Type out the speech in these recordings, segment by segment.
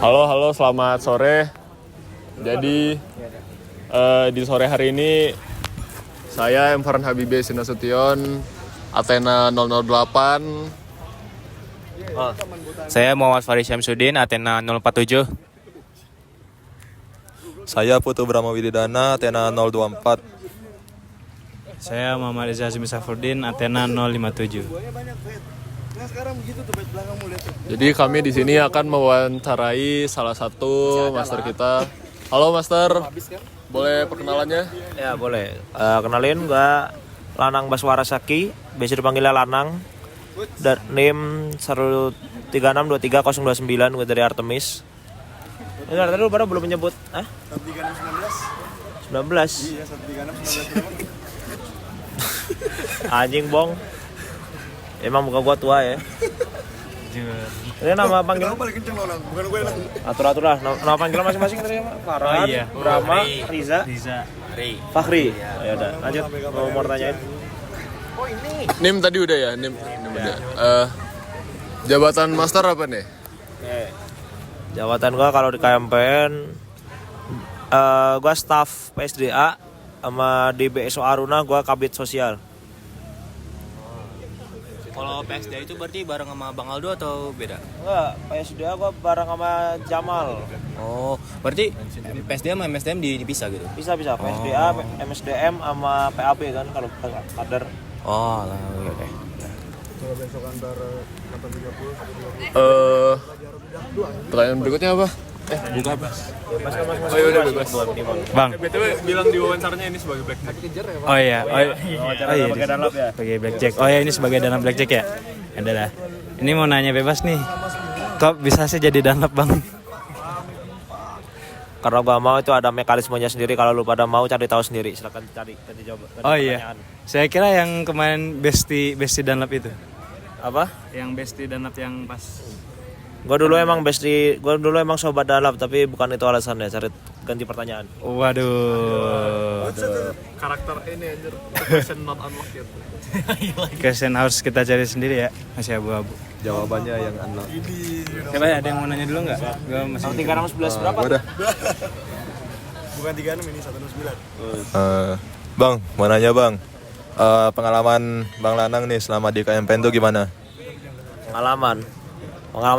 Halo, selamat sore. Jadi di sore hari ini saya M. Farhan Habibie Sinasution, Athena 008. Saya Muhammad Faris Syamsuddin, Athena 047. Saya Putu Brahma Wididana, Athena 024. Saya Muhammad Reza Azmi Safruddin, Athena 057. Jadi kami di sini akan mewawancarai salah satu master kita. Halo Master, boleh perkenalannya? Ya boleh. Kenalin gua Lanang Baswara Saki, biasa dipanggilnya Lanang. Dan NIM 1362309, gue dari Artemis. Enggak, tadi lu baru belum menyebut. 19. Iya, 136. Anjing bong. Emang muka gua tua ya. Ini nama panggilan. Atur-atur lah. Nama panggilan masing-masing tadi sama. Farhan, Brahma, Riza, Fakhri. Ya udah, lanjut. Mau tanyain. NIM tadi udah ya, NIM udah. Jabatan Master apa nih? Jabatan gua kalau di KMPN gua staff PSDA, sama di BSO Aruna gua kabit sosial. Kalau PSDA itu berarti bareng sama Bang Aldo atau beda? Enggak, PSDA gua bareng sama Jamal. Oh, berarti PSDA sama MSDM dipisah gitu? Bisa PSDA, MSDM sama PAB kan kalau kader. Oh, oke. Pertanyaan berikutnya apa? Buka Bas. Oh iya udah bebas. Bang. BTW bilang di wawancaranya ini sebagai blackjack. Oh iya. Sebagai danlap ya. Sebagai blackjack. Oh ya, ini sebagai danlap blackjack ya. Ada lah. Ini mau nanya bebas nih. Kok bisa sih jadi danlap, Bang? Karena gua mau itu ada mekanismenya sendiri. Kalau lu pada mau cari tahu sendiri, silakan cari jawab. Oh iya. Saya kira yang kemarin Besti danlap itu. Apa? Yang Besti danlap yang pas. Gua dulu emang sobat danlap, tapi bukan itu alasannya. Cari ganti pertanyaan. Waduh. Karakter ini anjir, question not unlocked gitu. Question harus kita cari sendiri ya. Masih abu-abu. Jawabannya yang unlock. Coba ada yang mau nanya dulu nggak? Gua masih. 3611 berapa? Udah. Bukan 36 ini 169. Bang, mau nanya Bang. Pengalaman Bang Lanang nih selama di KMPN tuh gimana? Pengalaman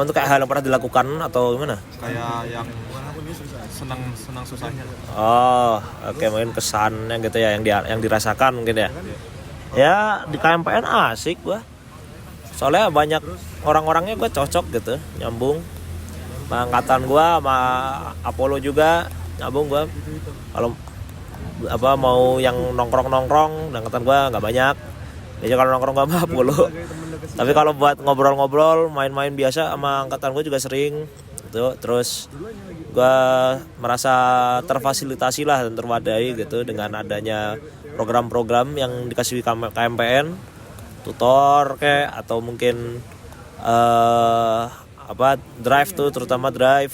tuh kayak hal yang pernah dilakukan atau gimana? Kayak yang senang susahnya. Oh, oke, mungkin kesannya gitu ya yang dirasakan mungkin ya. Ya di KMPN asik gua. Soalnya banyak orang-orangnya gua cocok gitu, nyambung. Angkatan gua sama Apollo juga nyambung gua. Kalau mau yang nongkrong, angkatan gua nggak banyak. Biasanya kalau nongkrong gua sama Apollo. Tapi kalau buat ngobrol-ngobrol, main-main biasa sama angkatan gue juga sering gitu. Terus gue merasa terfasilitasi lah dan terwadai gitu dengan adanya program-program yang dikasih KMPN, tutor kayak atau mungkin drive tuh, terutama drive.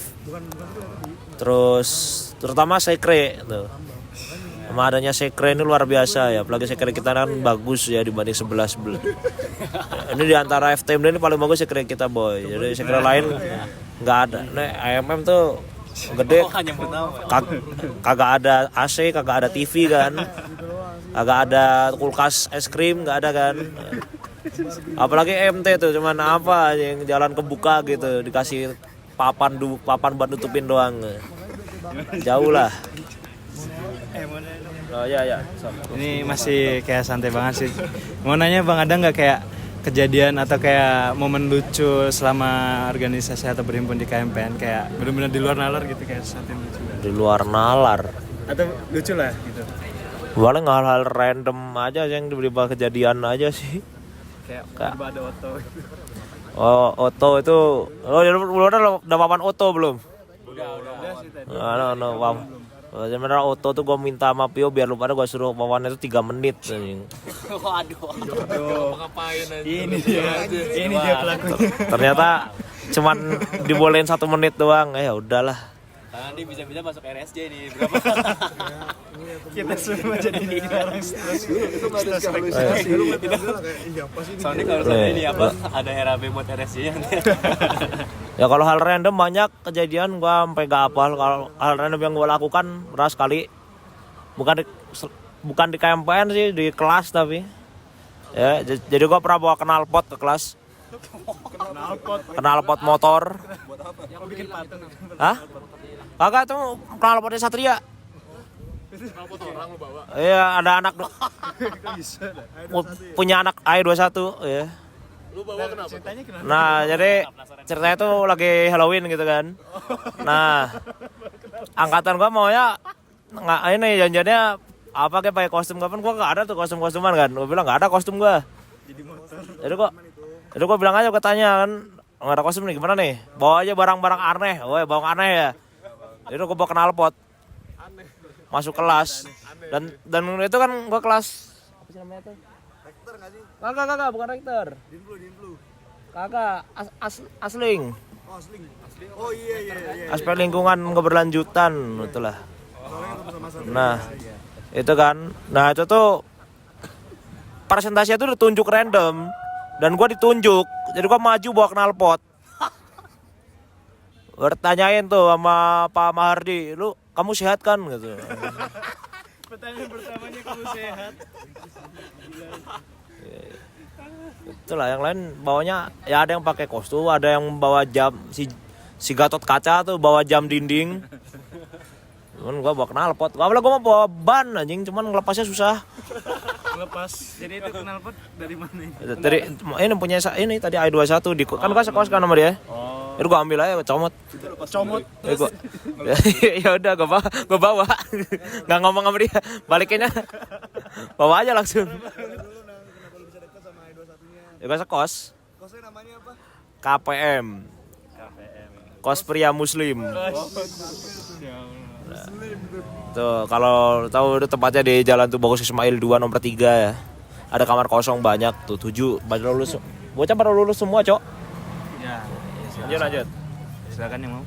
Terus terutama sekre tuh. Sama adanya sekre ini luar biasa ya, apalagi sekre kita kan bagus ya dibanding sebelah. Ini di antara FTM ini paling bagus sekre kita boy. Jadi sekre lain nggak ada. Nih AMM tuh gede, kagak ada AC, kagak ada TV kan, kagak ada kulkas es krim, nggak ada kan. Apalagi MT tuh cuman apa yang jalan kebuka gitu, dikasih papan buat nutupin doang. Jauh lah. Oh ya. Ini masih kayak santai banget sih. Mau nanya Bang, ada nggak kayak kejadian atau kayak momen lucu selama organisasi atau berhimpun di KMPN, kayak benar-benar di luar nalar gitu, kayak sesuatu yang lucu? Di luar nalar. Atau lucu lah gitu. Paling hal-hal random aja yang tiba-tiba kejadian aja sih. Kayak ada Oto. Oh, Oto itu. Oh, udah papan Oto belum? Udah sih tadi. Wow. Sebenarnya Oto tuh gue minta sama Pio biar lu pada gue suruh pawannya itu 3 menit. Waduh. Ngapain aja? Ini dia pelakunya. Ternyata cuman dibolehin 1 menit doang. Ya udahlah. Nanti bisa-bisa masuk RSJ nih berapa? Kita semua jadi orang stres. Itu nggak ada halusinasi. Lu nggak tahu kayak iya apa sih ini? Soalnya kalau ini apa ada RAB buat RSJ yang Ya kalau hal random banyak kejadian gua sampai gak hafal. Kalau hal random yang gua lakukan pernah sekali bukan di KMPN sih, di kelas tapi. Ya, jadi gua pernah bawa knalpot ke kelas. Knalpot motor. Hah? Kagak tuh knalpotnya Satria. Knalpot orang lu bawa. Iya, ada anak punya anak I21 ya. Lu bawa kenapa? Nah, jadi ceritanya tuh lagi Halloween gitu kan. Nah, angkatan gua maunya nggak ini janjiannya apa kayak pakai kostum, kapan gua nggak ada tuh kostum-kostuman kan. Gua bilang nggak ada kostum gua. Jadi gua bilang aja, gua tanya kan, nggak ada kostum nih, gimana nih? Bawa aja barang-barang aneh. Woi, barang aneh ya. Jadi gua bawa knalpot. Masuk kelas. Dan itu kan gua kelas apa sih namanya tuh? Rektor nggak sih? Kagak, bukan rektor. Dinflu. Kagak, asling. Oh, asling. Oh iya. Aspek lingkungan keberlanjutan itulah. Nah, itu kan. Nah, itu tuh presentasinya tuh ditunjuk random dan gua ditunjuk. Jadi gua maju bawa knalpot. Bertanyain tuh sama Pak Mahardi, "Lu kamu sehat kan?" gitu. Pertanyaan pertamanya kamu sehat. Itulah, yang lain bawanya ya ada yang pakai kostum, ada yang bawa jam si Gatot Kaca tuh bawa jam dinding. Cuman gua bawa knalpot. Gua mau bawa ban anjing, cuman ngelepasnya susah. Lepas. Jadi itu knalpot dari mana ini? Dari ini punya ini tadi I21 di kan gua sekos kan sama dia. Itu gua ambil aja, gua comot. Ya, ya udah gua bawa. Enggak ngomong sama dia. Balikinnya. Bawa aja langsung. Ya gua sekos. Kosnya namanya apa? KPM. Kos pria muslim. Tuh, kalau tahu itu tempatnya di Jalan tuh Bagus Ismail 2 nomor 3 ya. Ada kamar kosong banyak tuh, 7 baru lulus. Bocah baru lulus semua, Cok. Ya, Lanjut. silakan yang mau.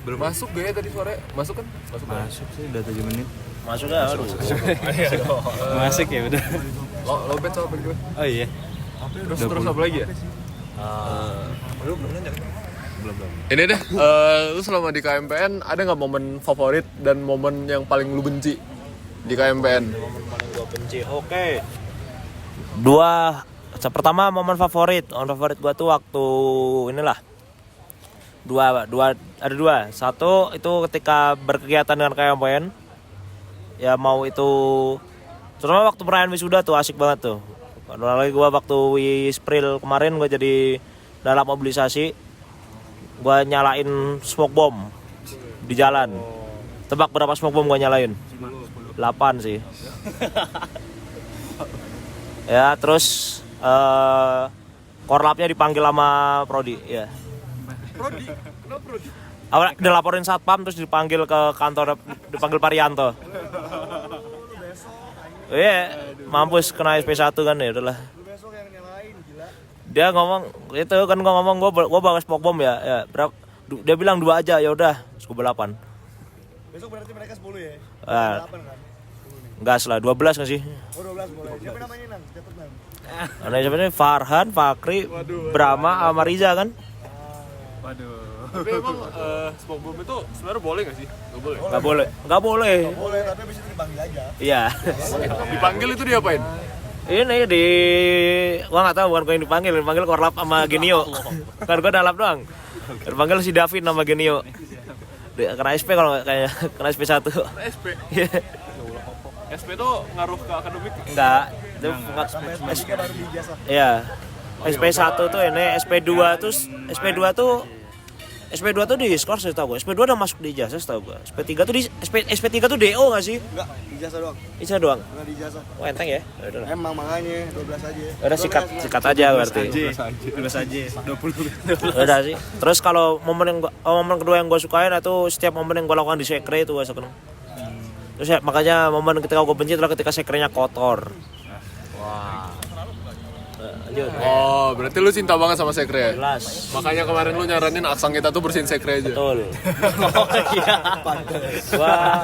Belum masuk gue tadi sore. Masuk kan? Masuk sih udah 7 menit. Masuk ya, aduh. Masuk ya udah. Lo bet apa gimana? Oh iya. Terus apa lagi ya? Ini deh, lu selama di KMPN ada nggak momen favorit dan momen yang paling lu benci di KMPN? Momen paling gua benci. Oke. Dua. Pertama momen favorit. Momen favorit gua tuh waktu inilah. Dua ada dua. Satu itu ketika berkegiatan dengan KMPN. Ya mau itu terutama waktu perayaan wisuda tuh asik banget tuh. Kalau lagi gua waktu Wispril kemarin gua jadi dalam mobilisasi. Gua nyalain smoke bomb di jalan. Tebak berapa smoke bomb gua nyalain? 8 sih. Ya, terus korlapnya dipanggil sama Prodi, ya. Prodi? Kenapa Prodi? Awalnya dilaporin satpam terus dipanggil ke kantor, dipanggil Parianto. Iya, mampus kena SP1 kan ya udahlah. Dia ngomong itu kan gua ngomong gua bawa smoke bomb ya berapa dia bilang 2 aja ya udah gua 8. Besok berarti mereka 10 ya? 8 kan? Enggak lah 12 kan sih. Oh 12 boleh. Siapa namanya Nang? Catat Nang. Nah, sebenarnya Farhan, Fakri, Brahma, sama Riza kan? Waduh. Tapi emang smoke bomb itu sebenarnya boleh nggak sih? Nggak boleh. Enggak boleh. Enggak boleh. Boleh, tapi habis itu dipanggil aja. Iya. Dipanggil itu diapain? Ini gua nggak tahu, bukan gua yang dipanggil Korlap sama Genio. Kan gua dalap doang. Dipanggil si Davin sama Genio. Kena SP kalau kayaknya kena SP1. SP. SP itu ngaruh ke akademik? Enggak. SP3 baru dijazah. Iya. SP1 tuh ini, SP2 tuh di skor saya tahu gue. SP2 udah masuk di ijazah tahu gue. SP3 tuh SP3 tuh DO enggak sih? Enggak, dijazah doang. Ijazah doang. Enggak dijazah. Oh, enteng ya? Ya udah lah. Emang makanya 12 aja. Udah sikat aja berarti. 12 aja. 20. Udah sih. Terus kalau momen kedua yang gue sukain itu setiap momen yang gue lakukan di sekre itu gue seneng. Terus ya, makanya momen ketika gue benci adalah ketika sekrenya kotor. Lanjut. Oh, berarti lu cinta banget sama sekre. Jelas. Makanya kemarin lu nyaranin aksang kita tuh bersihin sekre aja. Betul. Iya. Wah,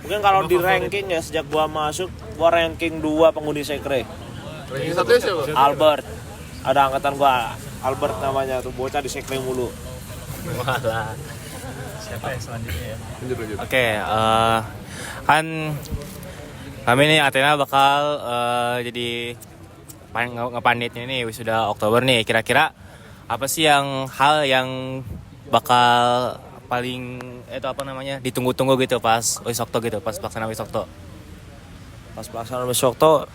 mungkin kalau di ranking ya sejak gua masuk, gua ranking 2 penghuni sekre. Ranking 1 siapa? Albert. ada angkatan gua Albert namanya tuh, bocah di sekre mulu. Walah. Siapa ya selanjutnya ya? Lanjut. Oke, kan kami nih Athena bakal jadi ngepanitnya nih wisuda Oktober nih. Kira-kira apa sih hal yang bakal paling ditunggu-tunggu gitu pas Wisokto gitu, pas pelaksanaan Wisokto? Pas pelaksanaan Wisokto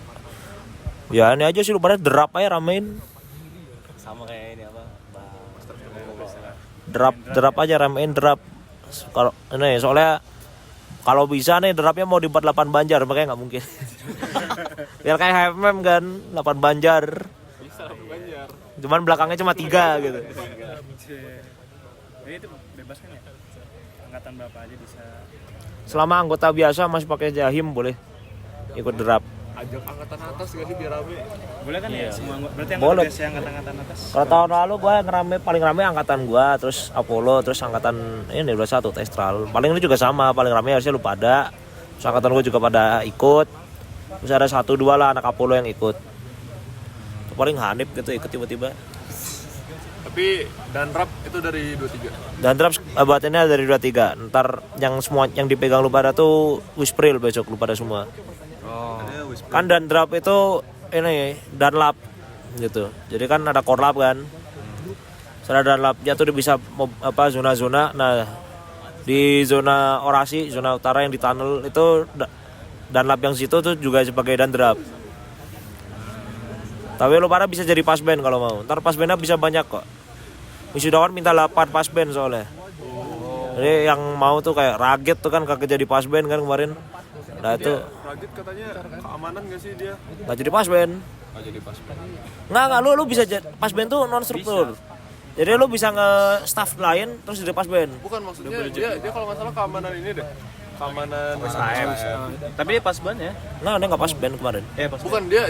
ya ini aja sih, lu pada derap aja ramein. Sama kayak ini apa? Derap aja ramein derap. Kalau ini soalnya kalau bisa nih derapnya mau dibuat 8 Banjar, makanya nggak mungkin. Biar kayak HMM kan, 8 Banjar. Bisa 8 Banjar. Cuman belakangnya cuma 3 gitu. Jadi itu bebas kan ya? Angkatan berapa aja bisa. Selama anggota biasa masih pakai jahim boleh ikut derap. Ajak angkatan atas gak sih biar rame? Boleh kan ya semua anggota? Berarti Boleh. biasa angkatan atas. Kalau tahun lalu gue paling rame angkatan gue, terus Apollo, terus angkatan ini 21 Testral. Paling ini juga sama, paling rame harusnya lu pada. Terus angkatan gue juga pada ikut. Terus ada 1-2 lah anak Apollo yang ikut. Itu paling Hanif gitu ikut tiba-tiba. Tapi Danrap itu dari 23. Dan drop batinnya dari 23. Ntar yang dipegang lu pada tuh Wispril besok lu pada semua. Kan dan drop itu ini Danlap gitu. Jadi kan ada korlap kan. Setelah Danlapnya tuh bisa zona-zona. Nah, di zona orasi, zona utara yang di tunnel itu Danlap yang situ tuh juga sebagai dandrap. Tapi lu pada bisa jadi pasben kalau mau. Ntar pasbennya bisa banyak kok. Wisudawan minta 8 pasben soalnya. Jadi yang mau tuh kayak Raget tuh kan kagak jadi pasben kan kemarin. Nah itu Rajit katanya keamanan gak sih dia? nggak jadi pasben. Gak jadi pasben. Nggak lu bisa pasben tuh non struktur. Jadi lu bisa nge-staff lain terus jadi pasben. Bukan maksudnya dia kalau nggak salah keamanan ini deh. Keamanan Tapi dia pas ban ya? Nah dia nggak pasben kemarin. Bukan dia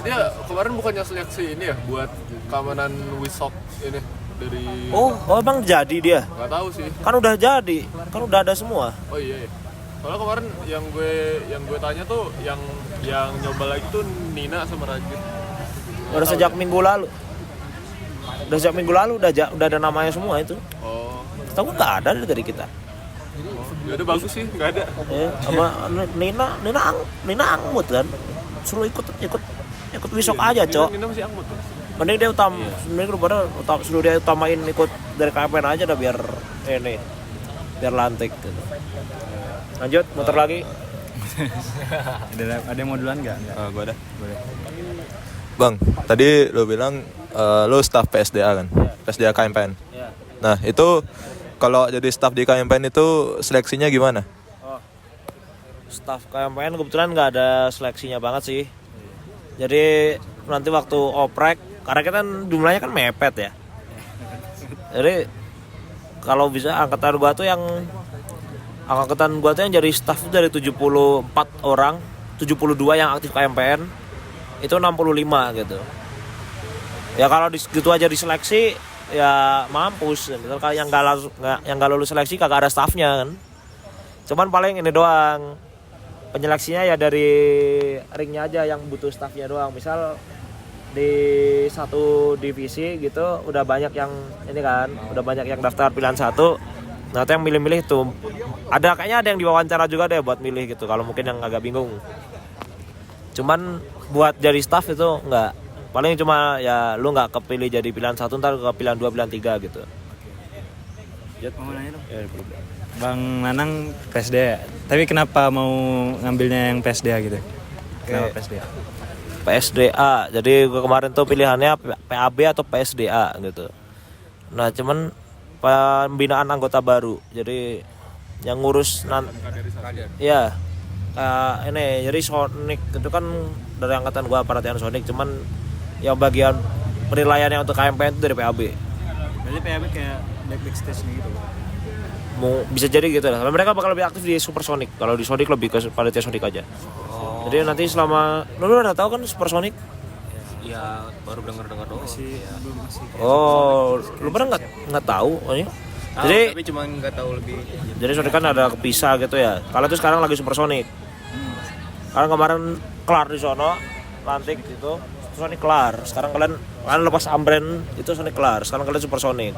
kemarin bukannya seleksi ini ya buat keamanan Wisok ini dari Oh emang jadi dia? nggak tahu sih. Kan udah jadi, kan udah ada semua. Oh iya. Soalnya kemarin yang gue tanya tuh yang nyoba lagi tuh Nina sama Rajit. Udah sejak minggu lalu. Udah ada namanya semua itu. Oh. Tahu nggak ada dari kita. Ya udah bagus sih, nggak ada. Sama Nina Angmut kan. Suruh ikut Wisok aja, Cok. Nina masih angmut. Mending dia suruh dia utamain ikut dari KPN aja dah biar lantik gitu. Lanjut, muter lagi. Ada yang mau duluan nggak? Gue ada. Boleh. Bang, tadi lo bilang lo staff PSDA kan? PSDA KMPN. Ya. Nah, itu kalau jadi staff di KMPN itu seleksinya gimana? Staff KMPN kebetulan nggak ada seleksinya banget sih. Jadi nanti waktu oprek, karena kita kan jumlahnya kan mepet ya. Jadi kalau bisa angkatan gua tuh yang jadi staff tuh dari 74 orang, 72 yang aktif KMPN, itu 65 gitu. Ya kalau gitu aja diseleksi ya mampus. Kalau yang nggak lulus seleksi kagak ada staffnya kan. Cuman paling ini doang. Penyeleksinya ya dari ringnya aja yang butuh staffnya doang. Misal di satu divisi gitu udah banyak yang ini kan, udah banyak yang daftar pilihan 1. Nah itu yang milih-milih tuh. Kayaknya ada yang diwawancara juga deh buat milih gitu. Kalau mungkin yang agak bingung. Cuman buat jadi staff itu enggak. Paling cuma ya lu nggak kepilih jadi pilihan 1, ntar ke pilihan 2, pilihan 3 gitu. Mau nanya dong. Ya, Bang Nanang PSDA. Tapi kenapa mau ngambilnya yang PSDA gitu? Kenapa PSDA? PSDA. Jadi gue kemarin tuh pilihannya PAB atau PSDA gitu. Nah, cuman pembinaan anggota baru. Jadi yang ngurus ya ini jadi Sonic itu kan dari angkatan gua perhatian Sonic, cuman yang bagian penilaiannya untuk KMPN itu dari PAB. Berarti PAB kayak backstage gitu. Bisa jadi gitu lah. Mereka bakal lebih aktif di Supersonic. Kalau di Sonic lebih ke panitia Sonic aja. Jadi nanti selama lu udah tahu kan Supersonic? Ya baru dengar doang. Oh, lu pernah nggak tahu? Oh, iya? Jadi tapi cuma nggak tahu lebih. Jadi Sonic kan ada kepisah gitu ya. Kalau itu sekarang lagi Supersonic. Karena kemarin kelar di sono, lantik gitu. Sonic kelar. Sekarang kalian Kan lepas Ambren itu Sonic kelar, sekarang kalian Supersonic.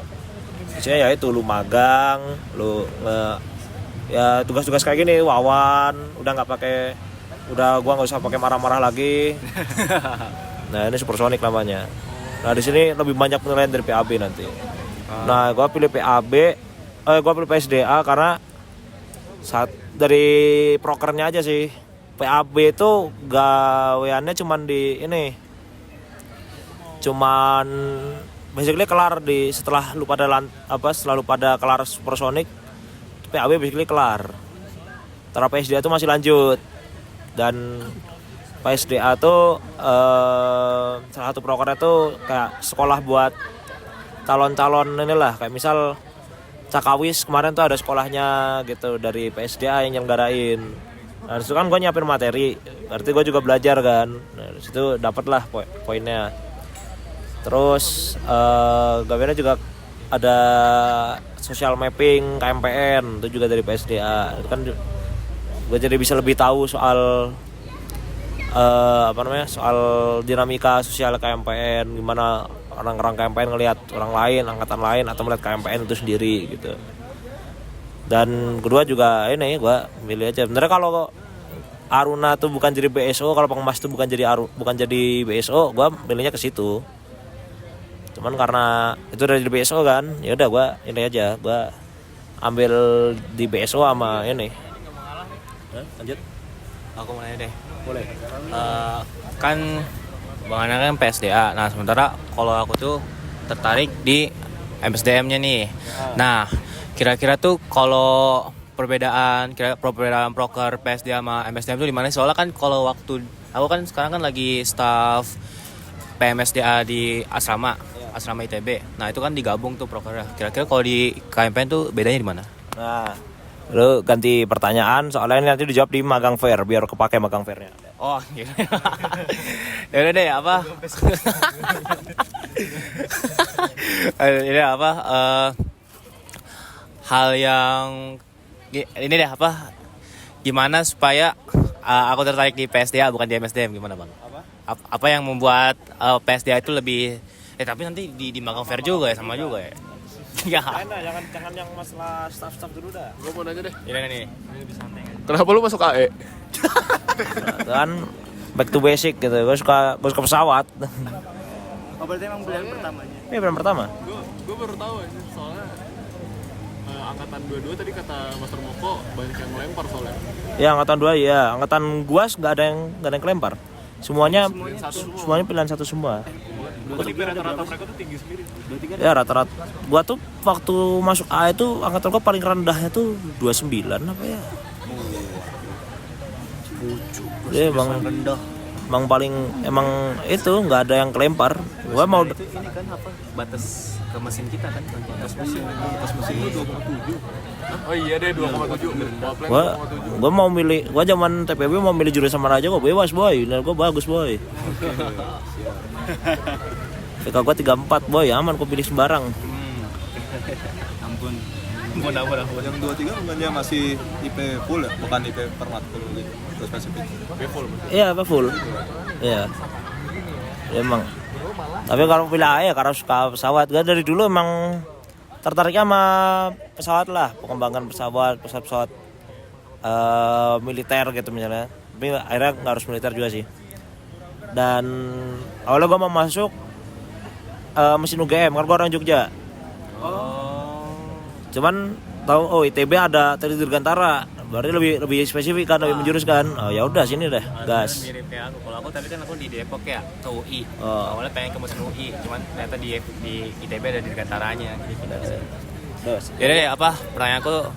Biasanya ya itu lu magang, lu ya tugas-tugas kayak gini, wawan, udah gua nggak usah pakai marah-marah lagi. Nah ini Supersonic namanya. Nah di sini lebih banyak penilaian dari PAB nanti. Nah gua pilih PSDA karena dari prokernya aja sih. PAB itu gaweannya cuman basically kelar setelah lu pada kelar Supersonic, PAB basically kelar. Terus PSDA itu masih lanjut. Dan PSDA tuh salah satu prokernya tuh kayak sekolah buat calon-calon inilah, kayak misal Cakawis kemarin tuh ada sekolahnya gitu dari PSDA yang nyelenggarain. Nah disitu kan gue nyiapin materi, berarti gue juga belajar kan. Nah disitu dapet lah poinnya. Terus gaweannya juga ada social mapping KMPN, itu juga dari PSDA. Itu kan gue jadi bisa lebih tahu soal soal dinamika sosial KMPN, gimana orang-orang KMPN ngelihat orang lain, angkatan lain, atau melihat KMPN itu sendiri gitu. Dan kedua juga ini gue milih aja. Sebenarnya kalau Aruna tuh bukan jadi BSO, kalau Pengemas tuh bukan jadi BSO, gue milihnya ke situ. Cuman karena itu udah jadi BSO kan, ya udah gue ini aja, gue ambil di BSO sama ini. Lanjut. Aku mau nanya deh. Boleh. Kan Bang Anang kan PSDA. Nah, sementara kalau aku tuh tertarik di MSDM-nya nih. Nah, kira-kira tuh kalau perbedaan proker PSDA sama MSDM tuh di mana? Soalnya kan kalau waktu aku kan sekarang kan lagi staff PMSDA di asrama ITB. Nah, itu kan digabung tuh prokernya. Kira-kira kalau di KMPN tuh bedanya di mana? Nah, lu ganti pertanyaan, soalnya nanti dijawab di magang fair biar kepake magang fairnya. Oh, gitu. Ya udah deh, apa? Ini apa? Hal yang ini deh apa? Gimana supaya aku tertarik di PSDA bukan di MSDM, gimana Bang? Apa yang membuat PSDA itu lebih tapi nanti di magang fair juga ya, sama juga ya. Ya. Jangan yang masalah staff dulu dah. Gue mau nanya deh. Iya nih. Kenapa lu masuk AE? Kan back to basic gitu. Gue suka pesawat. Oh berarti emang pilihan pertamanya? Iya pilihan pertama. Gue baru tahu aja soalnya angkatan 22 tadi kata Master Moko banyak yang melempar soalnya. Ya angkatan 2 ya, angkatan gua nggak ada yang kelempar. Semuanya pilihan satu semua. Rata-rata mereka tuh tinggi sendiri. Ya rata-rata gua tuh waktu masuk A itu angkatan gua paling rendahnya tuh 29 apa ya? Ya emang paling itu nggak ada yang kelempar. Gua mau ini kan apa? Batas ke mesin kita kan? Batas mesin itu 27. Oh iya deh 2,7. Gua mau milih, gua zaman TPB mau milih jurusan mana aja gua bebas boy. Nilai gua bagus boy. PK gua 34 boy, aman gua pilih sembarang. Ampun. Yang 23 bukannya masih IP full ya? Bukan IP permatkul gitu. Terus spesifik. IP full. Iya, IP full. Iya. Emang. Tapi kalau pilih A ya karena suka pesawat. Gua dari dulu emang tertariknya sama pesawat lah, pengembangan pesawat militer gitu misalnya. Tapi akhirnya nggak harus militer juga sih. Dan awalnya gue mau masuk mesin UGM karena gue orang Jogja. Cuman tahu ITB ada teknik dirgantara, berarti lebih spesifik kan, lebih menjuruskan. Oh ya udah sini deh, gas. Mirip ya aku. Kalau aku tadi kan aku di Depok ya, ke UI. Awalnya pengen ke mesin UI, cuman ternyata di ITB ada dirgantaranya. Jadi ya deh, apa pertanyaan aku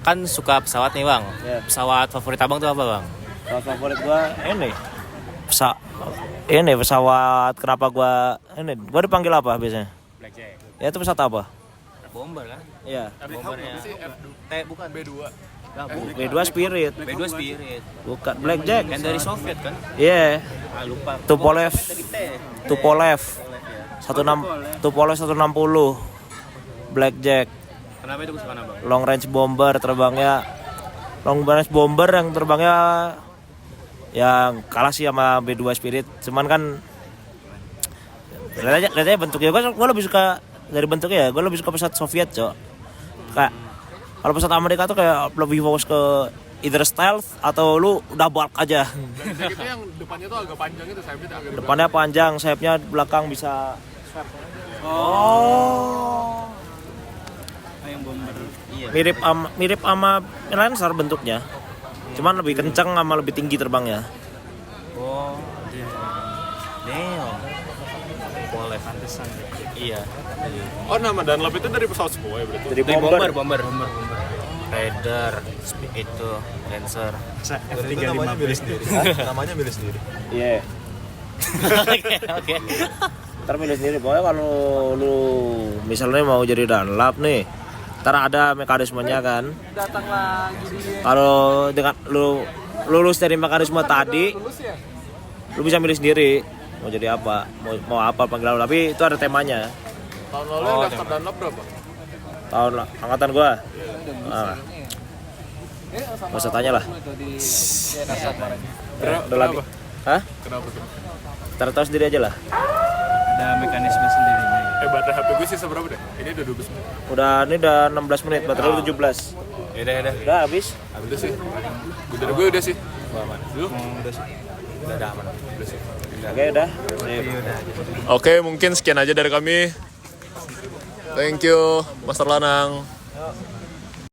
kan suka pesawat nih Bang. Yeah. Pesawat favorit Abang tuh apa Bang? Pesawat favorit gue ini pesawat kenapa gue dipanggil apa biasanya? Blackjack. Ya itu pesawat apa? Bomber kan? Iya. Bombernya. Bukan B2. B2 Spirit. B2 Spirit. Bukan Blackjack. Yang dari Soviet kan? Iya. Lupa. Tupolev. Tupolev 160 Blackjack. Kenapa itu kesukaan Abang? Long range bomber yang terbangnya yang kalah sih sama B2 Spirit. Cuman kan Lihat aja bentuknya. Gue lebih suka dari bentuknya ya. Gue lebih suka pesawat Soviet, Cok. Kayak kalau pesawat Amerika tuh kayak lebih fokus ke either stealth atau lu udah bulk aja. Dan itu yang depannya tuh agak panjang itu sayapnya agak di Depannya panjang, sayapnya belakang bisa. Yang bomber. Mirip sama Lancer bentuknya. Cuman lebih kencang sama lebih tinggi terbangnya. Oh, Damn. Boleh. Pantesan. Iya. Oh, nama Dunlop itu dari pesawat semua ya berarti. Dari Bomber. Raider, itu, Lancer. Dan itu namanya milih sendiri. Namanya milih sendiri. Iya. Oke. Ntar milih sendiri. Pokoknya kalau lu misalnya mau jadi Dunlop nih, ntar ada mekanismenya kan. Kalau dengan lu lulus dari mekanisme tadi, lu bisa milih sendiri mau jadi apa, mau apa panggilan lu. Tapi itu ada temanya. Tahun lalu yang daftar Dunlop berapa? Tahun angkatan gua. Nah. Gak usah tanya lah. Udah lagi. Hah? Kenapa? Ntar tahu sendiri aja lah. Ada mekanisme sendirinya. Baterai HP gue sih seberapa deh? Ini udah 12 menit. Ini udah 16 menit, baterai lu 17. Yaudah. Udah habis. Udah sih. Dari gue udah sih. Lu? Udah aman. Oke, udah. Oke, mungkin sekian aja dari kami. Thank you, Master Lanang.